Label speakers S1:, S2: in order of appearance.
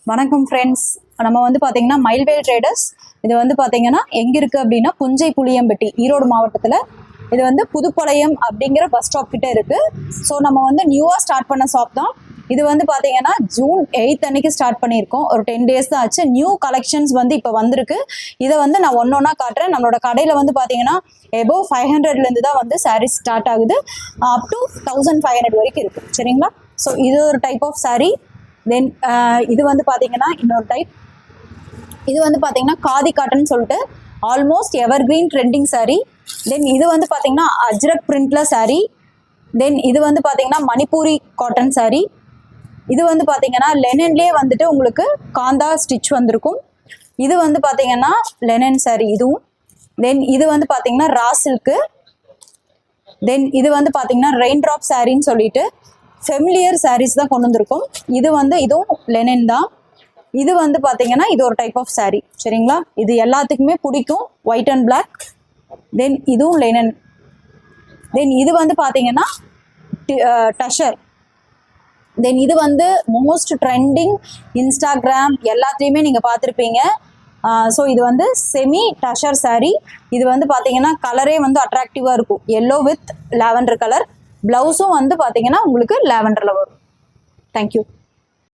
S1: வணக்கம் ஃப்ரெண்ட்ஸ். நம்ம வந்து பார்த்தீங்கன்னா மயில்வேல் ட்ரேடர்ஸ். இது வந்து பார்த்தீங்கன்னா எங்கே இருக்குது அப்படின்னா புஞ்சை புளியம்பட்டி, ஈரோடு மாவட்டத்தில். இது வந்து புதுப்பாளையம் அப்படிங்கிற பஸ் ஸ்டாப் கிட்டே இருக்குது. ஸோ நம்ம வந்து நியூவாக ஸ்டார்ட் பண்ண ஷாப் தான். இது வந்து பார்த்தீங்கன்னா June 8 அன்னைக்கு ஸ்டார்ட் பண்ணியிருக்கோம். ஒரு 10 days தான் ஆச்சு. நியூ கலெக்ஷன்ஸ் வந்து இப்போ வந்திருக்கு. இதை வந்து நான் ஒன்றா காட்டுறேன். நம்மளோட கடையில் வந்து பார்த்தீங்கன்னா எபோவ் 500லேருந்து தான் வந்து சாரீஸ் ஸ்டார்ட் ஆகுது. அப் டு 1500 வரைக்கும் இருக்குது. சரிங்களா? ஸோ இது ஒரு டைப் ஆஃப் சாரீ. தென் இது வந்து பார்த்தீங்கன்னா இன்னொரு டைப். இது வந்து பார்த்தீங்கன்னா காதி காட்டன் சொல்லிட்டு almost evergreen trending sari. Then இது வந்து பார்த்தீங்கன்னா அஜ்ரக் பிரிண்ட்ல சாரீ. தென் இது வந்து பார்த்தீங்கன்னா மணிப்பூரி காட்டன் சாரீ. இது வந்து பார்த்தீங்கன்னா லெனன்லேயே வந்துட்டு உங்களுக்கு காந்தா ஸ்டிச் வந்திருக்கும். இது வந்து பார்த்தீங்கன்னா லெனன் சாரீ இதுவும். தென் இது வந்து பார்த்தீங்கன்னா ரா சில்க்கு. தென் இது வந்து பார்த்தீங்கன்னா ரெயின் ட்ராப் சாரின்னு சொல்லிட்டு ஃபெமிலியர் சாரீஸ் தான் கொண்டு வந்திருக்கும். இது வந்து இதுவும் லெனன் தான். இது வந்து பார்த்தீங்கன்னா இது ஒரு டைப் ஆஃப் சாரீ. சரிங்களா? இது எல்லாத்துக்குமே பிடிக்கும், ஒயிட் அண்ட் பிளாக். தென் இதுவும் லெனன். தென் இது வந்து பார்த்தீங்கன்னா டஷர். தென் இது வந்து மோஸ்ட் ட்ரெண்டிங் இன்ஸ்டாகிராம் எல்லாத்துலேயுமே நீங்கள் பார்த்துருப்பீங்க. ஸோ இது வந்து செமி டஷர் சாரீ. இது வந்து பார்த்தீங்கன்னா கலரே வந்து அட்ராக்டிவாக இருக்கும். Yellow with lavender colour. ப்ளவுஸும் வந்து பார்த்தீங்கன்னா உங்களுக்கு லாவெண்டரில் வரும். தேங்க்யூ.